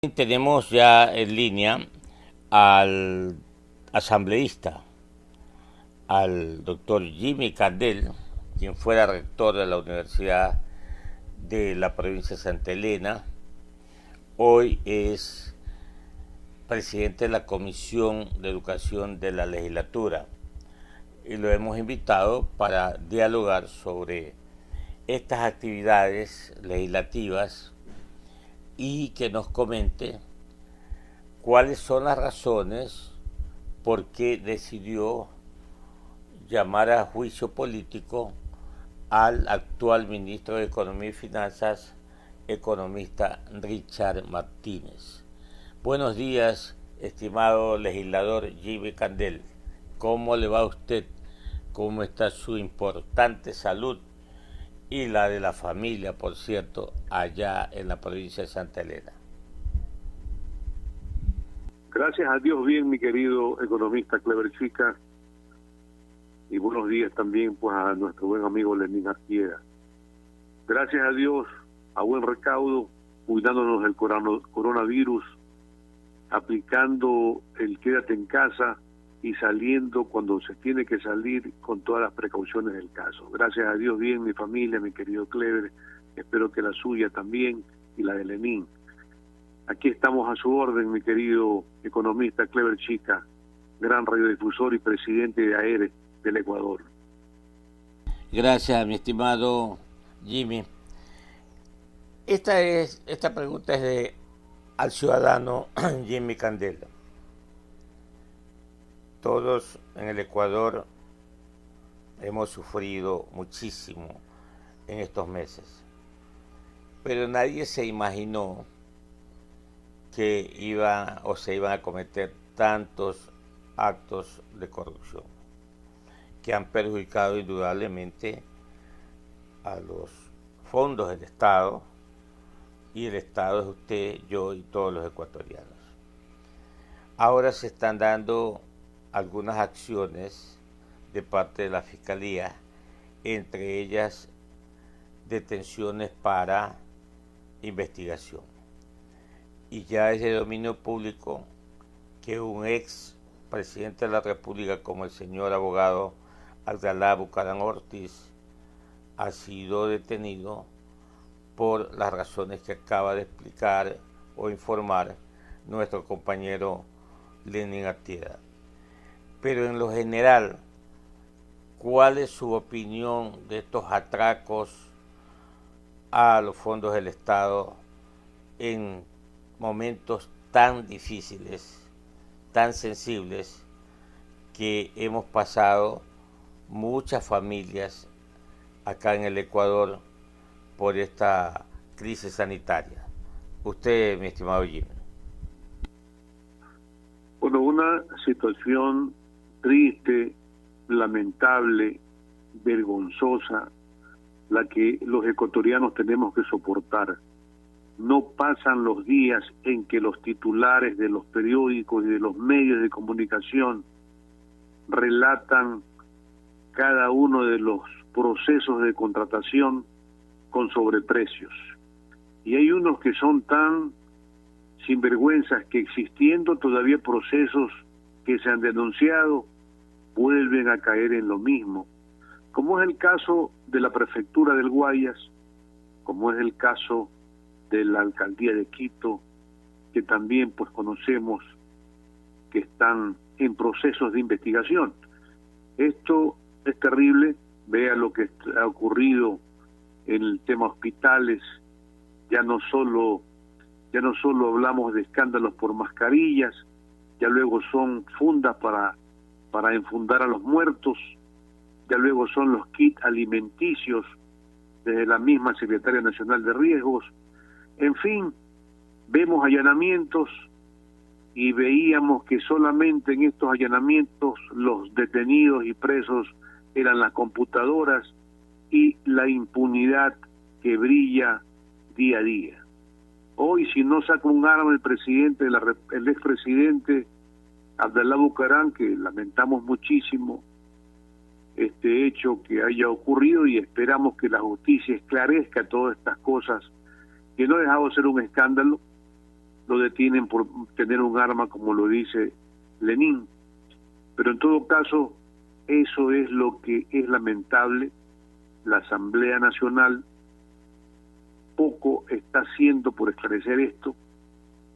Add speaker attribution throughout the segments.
Speaker 1: Tenemos ya en línea al asambleísta, al doctor Jimmy Candel, quien fuera rector de la Universidad de la provincia de Santa Elena. Hoy es presidente de la Comisión de Educación de la legislatura y lo hemos invitado para dialogar sobre estas actividades legislativas y que nos comente cuáles son las razones por qué decidió llamar a juicio político al actual ministro de Economía y Finanzas, economista Richard Martínez. Buenos días, estimado legislador Jimmy Candel. ¿Cómo le va a usted? ¿Cómo está su importante salud y la de la familia, por cierto, allá en la provincia de Santa Elena?
Speaker 2: Gracias a Dios, bien, mi querido economista Clever Chica, y buenos días también pues a nuestro buen amigo Lenín Artieda. Gracias a Dios, a buen recaudo, cuidándonos del coronavirus, aplicando el quédate en casa y saliendo cuando se tiene que salir con todas las precauciones del caso. Gracias a Dios, bien, mi familia, mi querido Clever, espero que la suya también y la de Lenín. Aquí estamos a su orden, mi querido economista Clever Chica, gran radiodifusor y presidente de AERE del Ecuador.
Speaker 1: Gracias, mi estimado Jimmy. Esta pregunta es al ciudadano Jimmy Candela. Todos en el Ecuador hemos sufrido muchísimo en estos meses, pero nadie se imaginó que se iban a cometer tantos actos de corrupción que han perjudicado indudablemente a los fondos del Estado, y el Estado es usted, yo y todos los ecuatorianos. Ahora se están dando algunas acciones de parte de la Fiscalía, entre ellas detenciones para investigación. Y ya es de dominio público que un ex presidente de la República como el señor abogado Abdalá Bucaram Ortiz ha sido detenido por las razones que acaba de explicar o informar nuestro compañero Lenín Artieda. Pero en lo general, ¿cuál es su opinión de estos atracos a los fondos del Estado en momentos tan difíciles, tan sensibles, que hemos pasado muchas familias acá en el Ecuador por esta crisis sanitaria? Usted, mi estimado Jimmy.
Speaker 2: Bueno, una situación triste, lamentable, vergonzosa, la que los ecuatorianos tenemos que soportar. No pasan los días en que los titulares de los periódicos y de los medios de comunicación relatan cada uno de los procesos de contratación con sobreprecios. Y hay unos que son tan sinvergüenzas que, existiendo todavía procesos que se han denunciado, vuelven a caer en lo mismo, como es el caso de la prefectura del Guayas, como es el caso de la alcaldía de Quito, que también pues conocemos que están en procesos de investigación. Esto es terrible. Vea lo que ha ocurrido en el tema hospitales. Ya no solo hablamos de escándalos por mascarillas, ya luego son fundas para enfundar a los muertos, ya luego son los kits alimenticios desde la misma Secretaría Nacional de Riesgos. En fin, vemos allanamientos y veíamos que solamente en estos allanamientos los detenidos y presos eran las computadoras y la impunidad que brilla día a día. Hoy, si no saca un arma el expresidente Abdalá Bucaram, que lamentamos muchísimo este hecho que haya ocurrido y esperamos que la justicia esclarezca todas estas cosas, que no ha dejado de ser un escándalo, lo detienen por tener un arma, como lo dice Lenin. Pero en todo caso, eso es lo que es lamentable. La Asamblea Nacional poco está haciendo por esclarecer esto.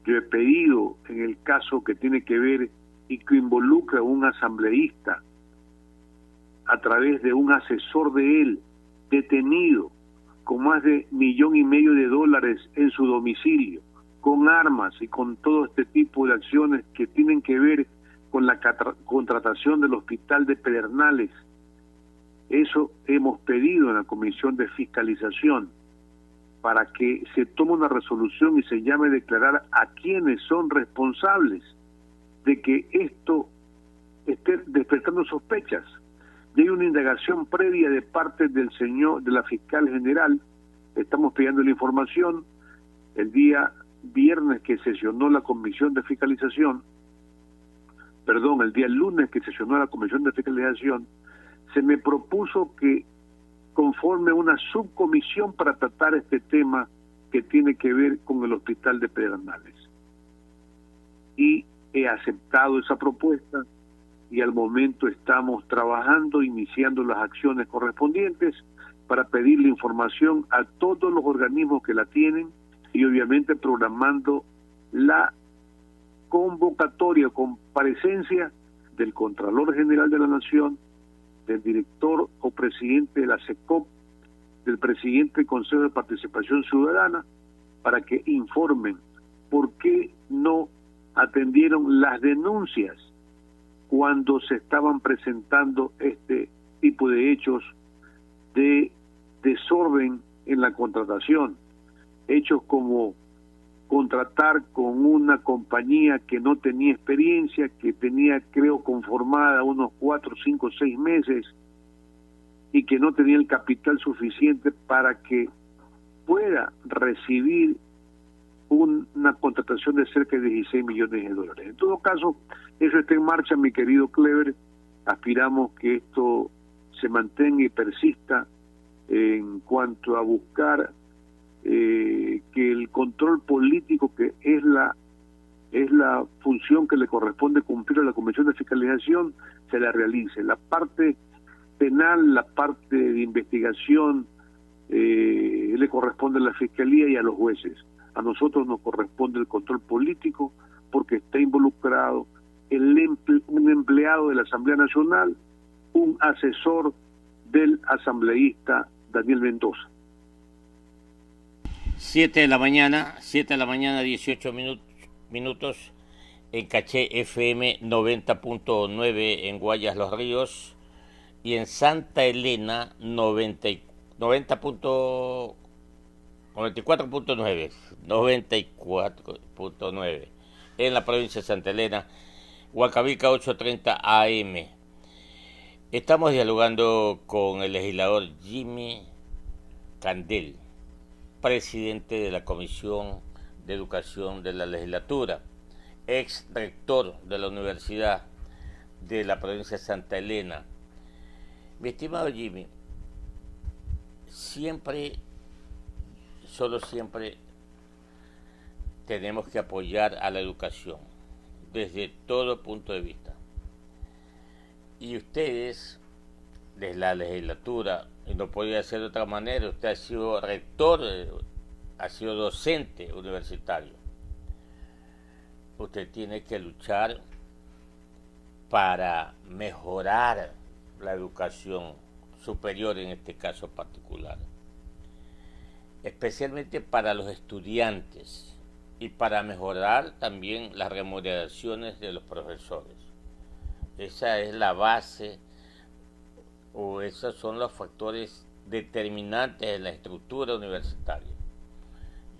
Speaker 2: Yo he pedido, en el caso que tiene que ver y que involucra a un asambleísta, a través de un asesor de él, detenido, con más de $1,500,000 en su domicilio, con armas y con todo este tipo de acciones que tienen que ver con la contratación del hospital de Pedernales. Eso hemos pedido en la Comisión de Fiscalización, para que se tome una resolución y se llame a declarar a quienes son responsables de que esto esté despertando sospechas. Y hay una indagación previa de parte del de la fiscal general. Estamos pidiendo la información. El día viernes que sesionó la Comisión de Fiscalización, el día lunes que sesionó la Comisión de Fiscalización, se me propuso que conforme una subcomisión para tratar este tema que tiene que ver con el hospital de Pedernales. Y he aceptado esa propuesta y al momento estamos trabajando, iniciando las acciones correspondientes para pedirle información a todos los organismos que la tienen y obviamente programando la convocatoria o comparecencia del Contralor General de la Nación, del director o presidente de la SECOP, del presidente del Consejo de Participación Ciudadana, para que informen por qué no atendieron las denuncias cuando se estaban presentando este tipo de hechos de desorden en la contratación, hechos como contratar con una compañía que no tenía experiencia, que tenía, creo, conformada unos 4, 5, 6 meses y que no tenía el capital suficiente para que pueda recibir una contratación de cerca de $16,000,000. En todo caso, eso está en marcha, mi querido Clever. Aspiramos que esto se mantenga y persista en cuanto a buscar que el control político, que es la función que le corresponde cumplir a la Comisión de Fiscalización, se la realice. La parte penal, la parte de investigación, le corresponde a la Fiscalía y a los jueces. A nosotros nos corresponde el control político porque está involucrado un empleado de la Asamblea Nacional, un asesor del asambleísta Daniel Mendoza.
Speaker 1: 7 de la mañana, 18 minutos, en Caché FM 90.9 en Guayas Los Ríos y en Santa Elena 94.9 en la provincia de Santa Elena, Huancavelica 8:30 AM. Estamos dialogando con el legislador Jimmy Candel, presidente de la Comisión de Educación de la Legislatura, ex rector de la Universidad de la provincia de Santa Elena. Mi estimado Jimmy, siempre tenemos que apoyar a la educación desde todo punto de vista. Y ustedes, desde la legislatura, y no podía ser de otra manera, usted ha sido rector, ha sido docente universitario. Usted tiene que luchar para mejorar la educación superior, en este caso particular, especialmente para los estudiantes y para mejorar también las remuneraciones de los profesores. Esa es la base, o esos son los factores determinantes de la estructura universitaria.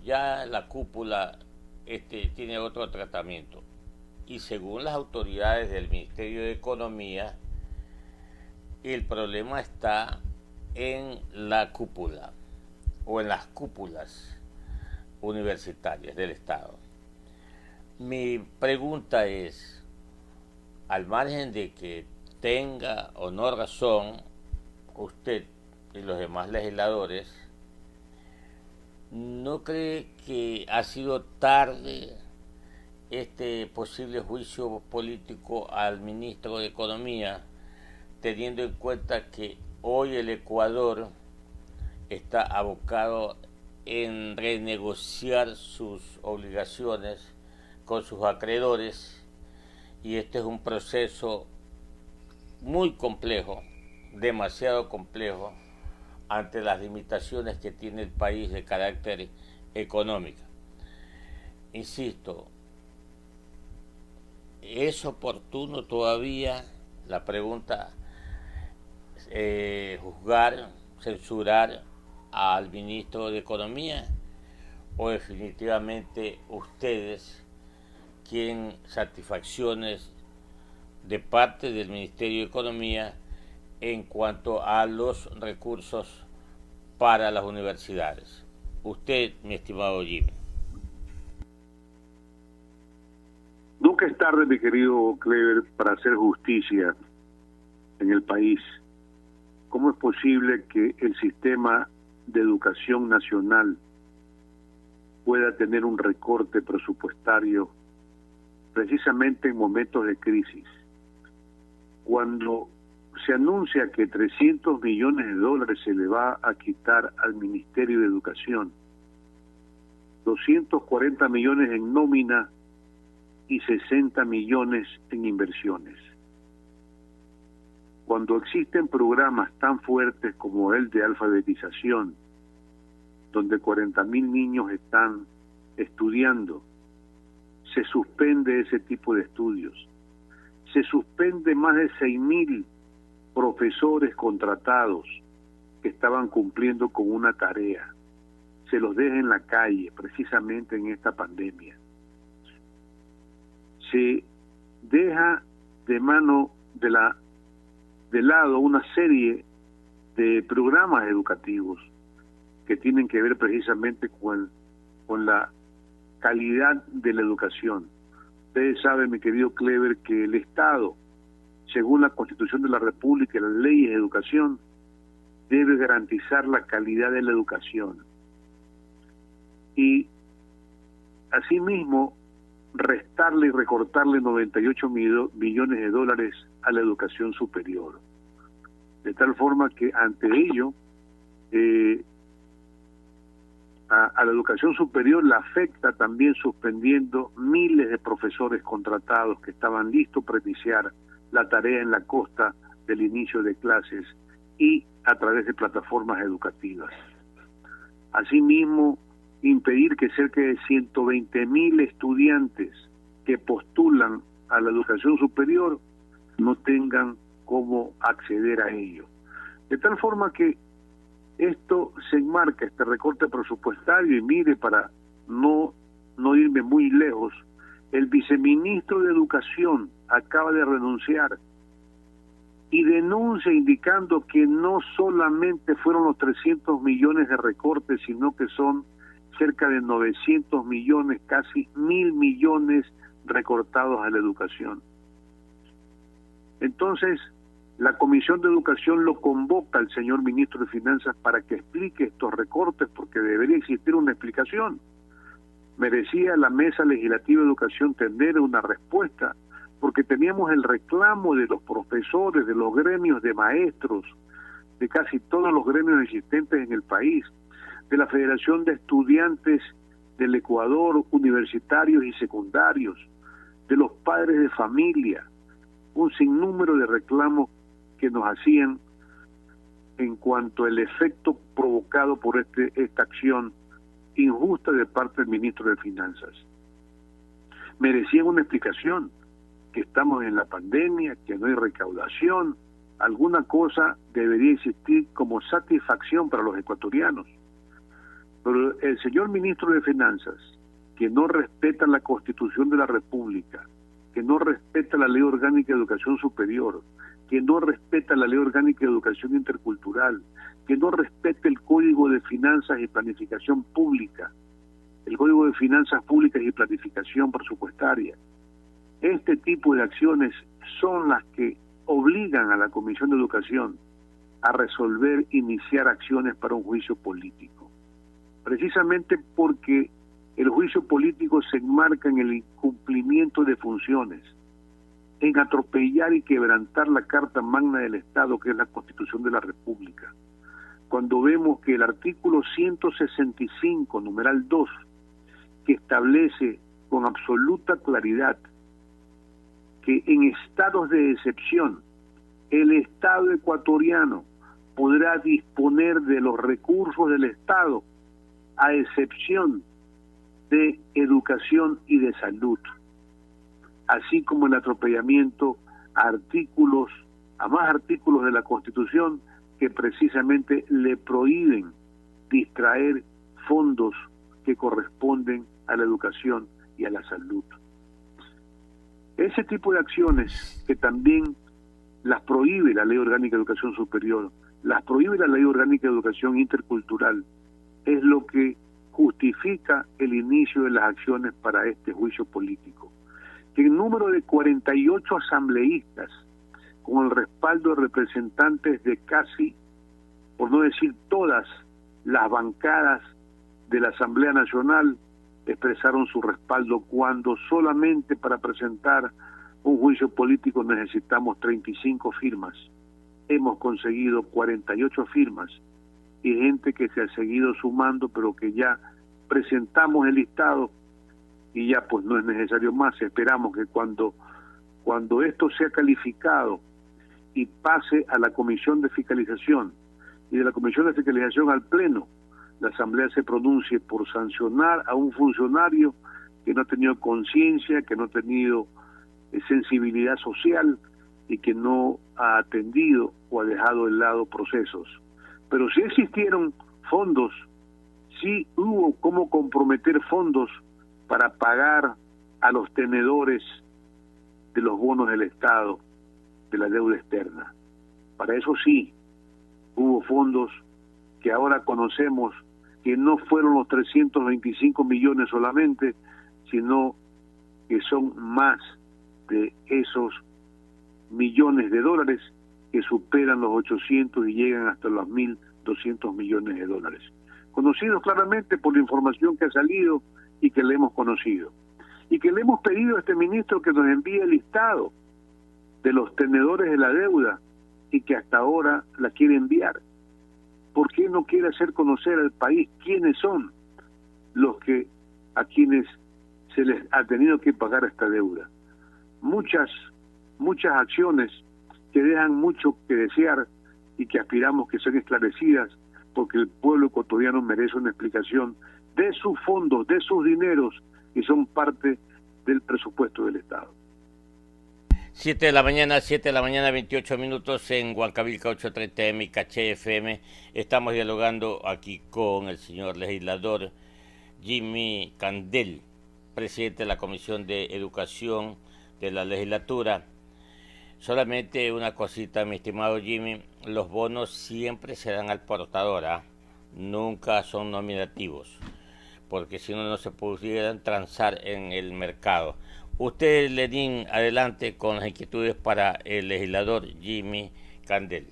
Speaker 1: Ya la cúpula tiene otro tratamiento, y según las autoridades del Ministerio de Economía, el problema está en la cúpula o en las cúpulas universitarias del Estado. Mi pregunta es, al margen de que tenga o no razón usted y los demás legisladores, ¿no cree que ha sido tarde este posible juicio político al ministro de Economía, teniendo en cuenta que hoy el Ecuador está abocado en renegociar sus obligaciones con sus acreedores, y este es un proceso muy complejo, demasiado complejo, ante las limitaciones que tiene el país de carácter económico. Insisto, ¿es oportuno todavía, la pregunta, juzgar, censurar al ministro de Economía, o definitivamente ustedes quieren satisfacciones de parte del Ministerio de Economía en cuanto a los recursos para las universidades? Usted, mi estimado Jimmy.
Speaker 2: Nunca es tarde, mi querido Clever, para hacer justicia en el país. ¿Cómo es posible que el sistema de educación nacional pueda tener un recorte presupuestario precisamente en momentos de crisis? Cuando se anuncia que 300 millones de dólares se le va a quitar al Ministerio de Educación, 240 millones en nómina y 60 millones en inversiones. Cuando existen programas tan fuertes como el de alfabetización, donde 40.000 niños están estudiando, se suspende ese tipo de estudios. Se suspende más de 6.000 profesores contratados que estaban cumpliendo con una tarea. Se los deja en la calle, precisamente en esta pandemia. Se deja de lado una serie de programas educativos que tienen que ver precisamente con la calidad de la educación. Ustedes saben, mi querido Clever, que el Estado, según la Constitución de la República y las leyes de educación, debe garantizar la calidad de la educación. Y asimismo, restarle y recortarle 98 millones de dólares a la educación superior. De tal forma que ante ello, a la educación superior la afecta también suspendiendo miles de profesores contratados que estaban listos para iniciar la tarea en la costa del inicio de clases y a través de plataformas educativas. Asimismo, impedir que cerca de 120.000 estudiantes que postulan a la educación superior no tengan cómo acceder a ello. De tal forma que esto se enmarca, este recorte presupuestario, y mire, para no irme muy lejos, el viceministro de Educación acaba de renunciar y denuncia indicando que no solamente fueron los 300 millones de recortes, sino que son cerca de 900 millones, casi 1.000 millones recortados a la educación. Entonces, la Comisión de Educación lo convoca al señor ministro de Finanzas para que explique estos recortes, porque debería existir una explicación. Merecía la Mesa Legislativa de Educación tener una respuesta, porque teníamos el reclamo de los profesores, de los gremios de maestros, de casi todos los gremios existentes en el país, de la Federación de Estudiantes del Ecuador, universitarios y secundarios, de los padres de familia, un sinnúmero de reclamos que nos hacían en cuanto al efecto provocado por esta acción injusta de parte del ministro de Finanzas. Merecían una explicación, que estamos en la pandemia, que no hay recaudación, alguna cosa debería existir como satisfacción para los ecuatorianos. Pero el señor ministro de Finanzas, que no respeta la Constitución de la República, que no respeta la Ley Orgánica de Educación Superior, que no respeta la Ley Orgánica de Educación Intercultural, que no respeta el Código de Finanzas y Planificación Pública, el Código de Finanzas Públicas y Planificación Presupuestaria. Este tipo de acciones son las que obligan a la Comisión de Educación a resolver, iniciar acciones para un juicio político. Precisamente porque El juicio político se enmarca en el incumplimiento de funciones, en atropellar y quebrantar la Carta Magna del Estado, que es la Constitución de la República. Cuando vemos que el artículo 165, numeral 2, que establece con absoluta claridad que en estados de excepción el Estado ecuatoriano podrá disponer de los recursos del Estado a excepción de educación y de salud, así como el atropellamiento a más artículos de la Constitución que precisamente le prohíben distraer fondos que corresponden a la educación y a la salud. Ese tipo de acciones que también las prohíbe la Ley Orgánica de Educación Superior, las prohíbe la Ley Orgánica de Educación Intercultural, es lo que justifica el inicio de las acciones para este juicio político. Que el número de 48 asambleístas, con el respaldo de representantes de casi, por no decir todas, las bancadas de la Asamblea Nacional, expresaron su respaldo cuando solamente para presentar un juicio político necesitamos 35 firmas. Hemos conseguido 48 firmas y gente que se ha seguido sumando, pero que ya presentamos el listado y ya pues no es necesario más. Esperamos que cuando esto sea calificado y pase a la Comisión de Fiscalización y de la Comisión de Fiscalización al Pleno, la Asamblea se pronuncie por sancionar a un funcionario que no ha tenido conciencia, que no ha tenido sensibilidad social y que no ha atendido o ha dejado de lado procesos. Pero sí existieron fondos, sí hubo cómo comprometer fondos para pagar a los tenedores de los bonos del Estado, de la deuda externa. Para eso sí, hubo fondos que ahora conocemos que no fueron los 325 millones solamente, sino que son más de esos millones de dólares que superan los 800 y llegan hasta los 1.200 millones de dólares. Conocidos claramente por la información que ha salido y que le hemos conocido. Y que le hemos pedido a este ministro que nos envíe el listado de los tenedores de la deuda y que hasta ahora la quiere enviar. ¿Por qué no quiere hacer conocer al país quiénes son los que a quienes se les ha tenido que pagar esta deuda? Muchas acciones que dejan mucho que desear y que aspiramos que sean esclarecidas, porque el pueblo ecuatoriano merece una explicación de sus fondos, de sus dineros, que son parte del presupuesto del Estado.
Speaker 1: 7 de la mañana, 28 minutos en Huancavilca 830M y Caché FM. Estamos dialogando aquí con el señor legislador Jimmy Candel, presidente de la Comisión de Educación de la legislatura. Solamente una cosita, mi estimado Jimmy, los bonos siempre se dan al portador, nunca son nominativos, porque si no se pudieran transar en el mercado. Usted, Lenín, adelante con las inquietudes para el legislador Jimmy Candel.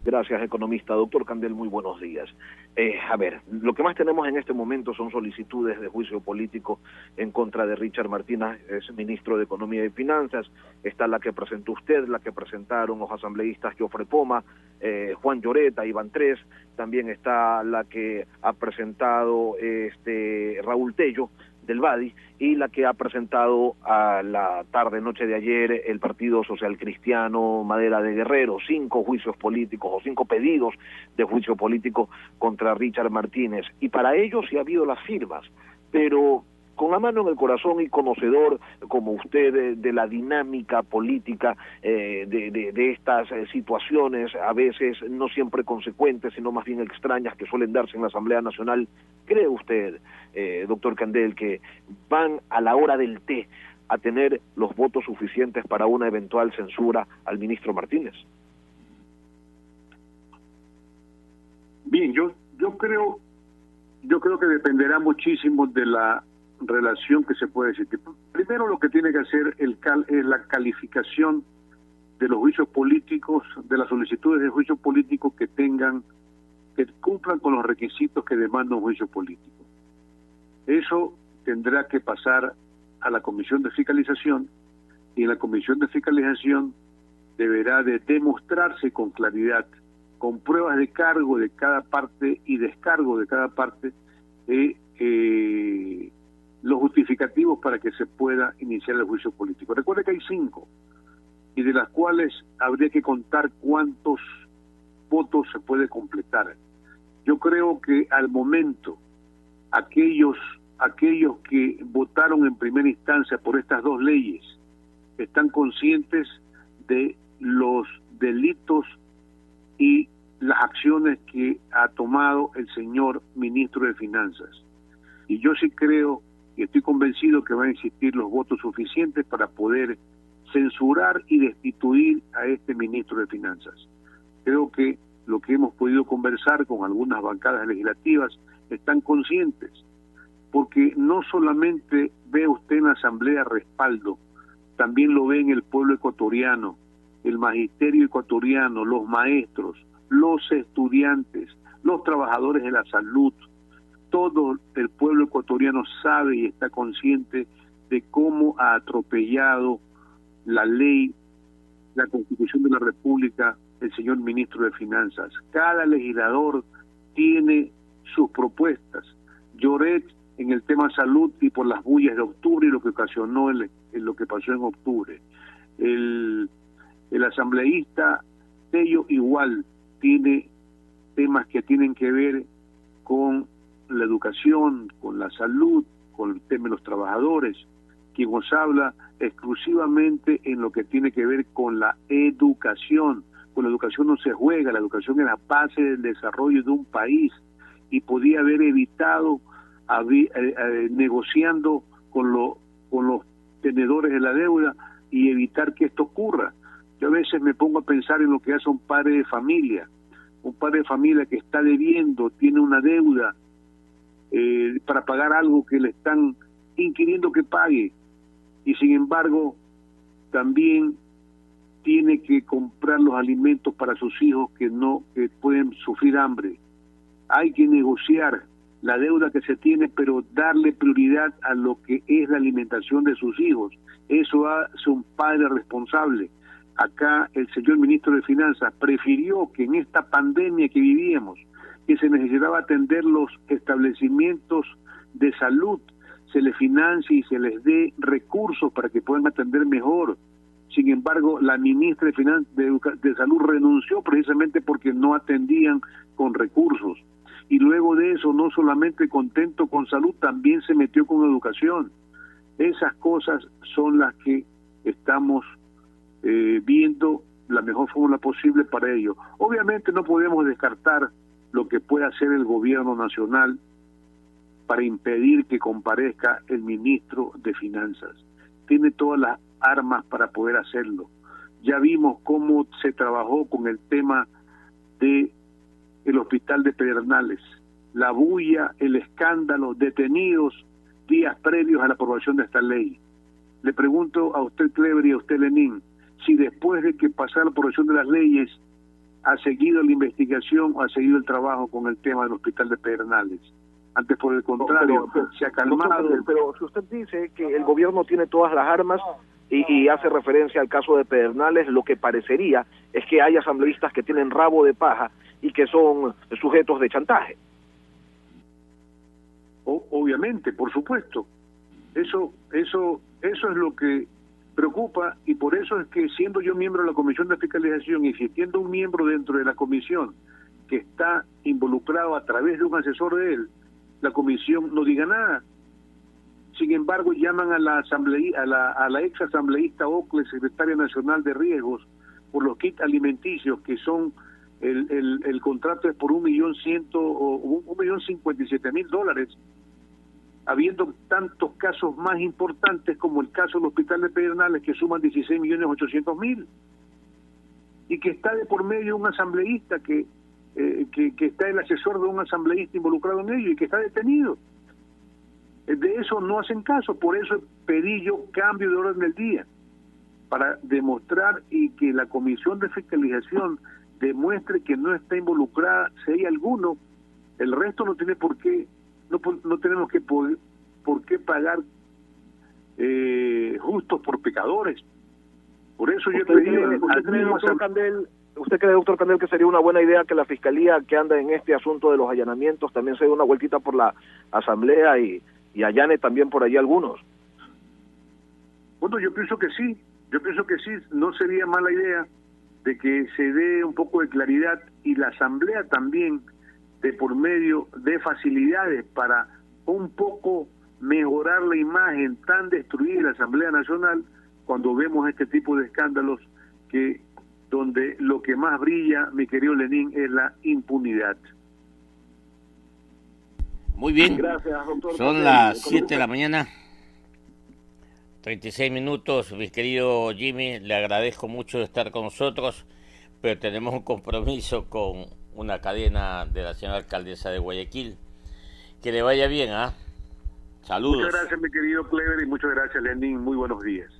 Speaker 3: Gracias, economista. Doctor Candel, muy buenos días. A ver, lo que más tenemos en este momento son solicitudes de juicio político en contra de Richard Martínez, es ministro de Economía y Finanzas. Está la que presentó usted, la que presentaron los asambleístas Jofre Poma, Juan Lloreta, Iván Tres. También está la que ha presentado Raúl Tello del BADI, y la que ha presentado a la tarde-noche de ayer el Partido Social Cristiano Madera de Guerrero. 5 juicios políticos o 5 pedidos de juicio político contra Richard Martínez, y para ellos sí ha habido las firmas, pero con la mano en el corazón y conocedor como usted de la dinámica política de estas situaciones, a veces no siempre consecuentes, sino más bien extrañas, que suelen darse en la Asamblea Nacional, ¿cree usted, doctor Candel, que van a la hora del té a tener los votos suficientes para una eventual censura al ministro Martínez?
Speaker 2: Bien, yo creo que dependerá muchísimo de la relación que se puede existir. Primero, lo que tiene que hacer es la calificación de los juicios políticos, de las solicitudes de juicio político que cumplan con los requisitos que demanda un juicio político. Eso tendrá que pasar a la Comisión de Fiscalización, y en la Comisión de Fiscalización deberá de demostrarse con claridad, con pruebas de cargo de cada parte y descargo de cada parte, los justificativos para que se pueda iniciar el juicio político. Recuerde que hay 5, y de las cuales habría que contar cuántos votos se puede completar. Yo creo que al momento aquellos que votaron en primera instancia por estas 2 leyes están conscientes de los delitos y las acciones que ha tomado el señor ministro de Finanzas. Y yo sí creo y estoy convencido que van a existir los votos suficientes para poder censurar y destituir a este ministro de Finanzas. Creo que lo que hemos podido conversar con algunas bancadas legislativas están conscientes, porque no solamente ve usted en la Asamblea respaldo, también lo ve en el pueblo ecuatoriano, el magisterio ecuatoriano, los maestros, los estudiantes, los trabajadores de la salud. Todo el pueblo ecuatoriano sabe y está consciente de cómo ha atropellado la ley, la Constitución de la República, el señor ministro de Finanzas. Cada legislador tiene sus propuestas. Lloret en el tema salud y por las bullas de octubre y lo que ocasionó lo que pasó en octubre. El asambleísta Tello igual tiene temas que tienen que ver con la educación, con la salud, con el tema de los trabajadores, quien nos habla exclusivamente en lo que tiene que ver con la educación. Con la educación no se juega, la educación es la base del desarrollo de un país, y podía haber evitado negociando con los tenedores de la deuda y evitar que esto ocurra. Yo a veces me pongo a pensar en lo que hace un padre de familia que está debiendo, tiene una deuda para pagar algo que le están inquiriendo que pague, y sin embargo también tiene que comprar los alimentos para sus hijos que pueden sufrir hambre. Hay que negociar la deuda que se tiene, pero darle prioridad a lo que es la alimentación de sus hijos. Eso hace un padre responsable. Acá el señor ministro de Finanzas prefirió que en esta pandemia que vivíamos, que se necesitaba atender los establecimientos de salud, se les financie y se les dé recursos para que puedan atender mejor. Sin embargo, la ministra de Salud renunció precisamente porque no atendían con recursos. Y luego de eso, no solamente contento con salud, también se metió con educación. Esas cosas son las que estamos viendo la mejor fórmula posible para ello. Obviamente no podemos descartar lo que pueda hacer el gobierno nacional para impedir que comparezca el ministro de Finanzas. Tiene todas las armas para poder hacerlo. Ya vimos cómo se trabajó con el tema de el hospital de Pedernales, la bulla, el escándalo, detenidos días previos a la aprobación de esta ley. Le pregunto a usted, Clever, y a usted, Lenín, si después de que pasara la aprobación de las leyes ha seguido la investigación o ha seguido el trabajo con el tema del hospital de Pedernales. Antes, por el contrario, se ha calmado.
Speaker 3: Pero si usted dice que el gobierno tiene todas las armas y hace referencia al caso de Pedernales, lo que parecería es que hay asambleístas que tienen rabo de paja y que son sujetos de chantaje.
Speaker 2: Obviamente, por supuesto. Eso es lo que preocupa, y por eso es que, siendo yo miembro de la Comisión de Fiscalización y existiendo un miembro dentro de la comisión que está involucrado a través de un asesor de él, la comisión no diga nada. Sin embargo, llaman a la ex asambleísta Ocle, secretaria nacional de riesgos, por los kits alimenticios, que son el contrato es por $1.057.000, habiendo tantos casos más importantes como el caso del hospital de Pedernales, que suman 16.800.000, y que está de por medio un asambleísta que está el asesor de un asambleísta involucrado en ello y que está detenido. De eso no hacen caso. Por eso pedí yo cambio de orden del día, para demostrar y que la Comisión de Fiscalización demuestre que no está involucrada. Si hay alguno, el resto no tiene por qué, no tenemos que por qué pagar justos por pecadores. Por eso yo he pedido
Speaker 3: ¿Usted cree, doctor Candel, que sería una buena idea que la Fiscalía, que anda en este asunto de los allanamientos, también se dé una vueltita por la Asamblea y allane también por allí algunos?
Speaker 2: Bueno, yo pienso que sí, no sería mala idea de que se dé un poco de claridad y la Asamblea también, de por medio de facilidades para un poco mejorar la imagen tan destruida de la Asamblea Nacional cuando vemos este tipo de escándalos donde lo que más brilla, mi querido Lenín, es la impunidad.
Speaker 1: Muy bien.
Speaker 3: Gracias, doctor.
Speaker 1: Son las 7 de la mañana, 36 minutos. Mi querido Jimmy, le agradezco mucho de estar con nosotros, pero tenemos un compromiso con una cadena de la señora alcaldesa de Guayaquil. Que le vaya bien, ¿ah? Saludos.
Speaker 2: Muchas gracias, mi querido Clever, y muchas gracias, Lenín. Muy buenos días.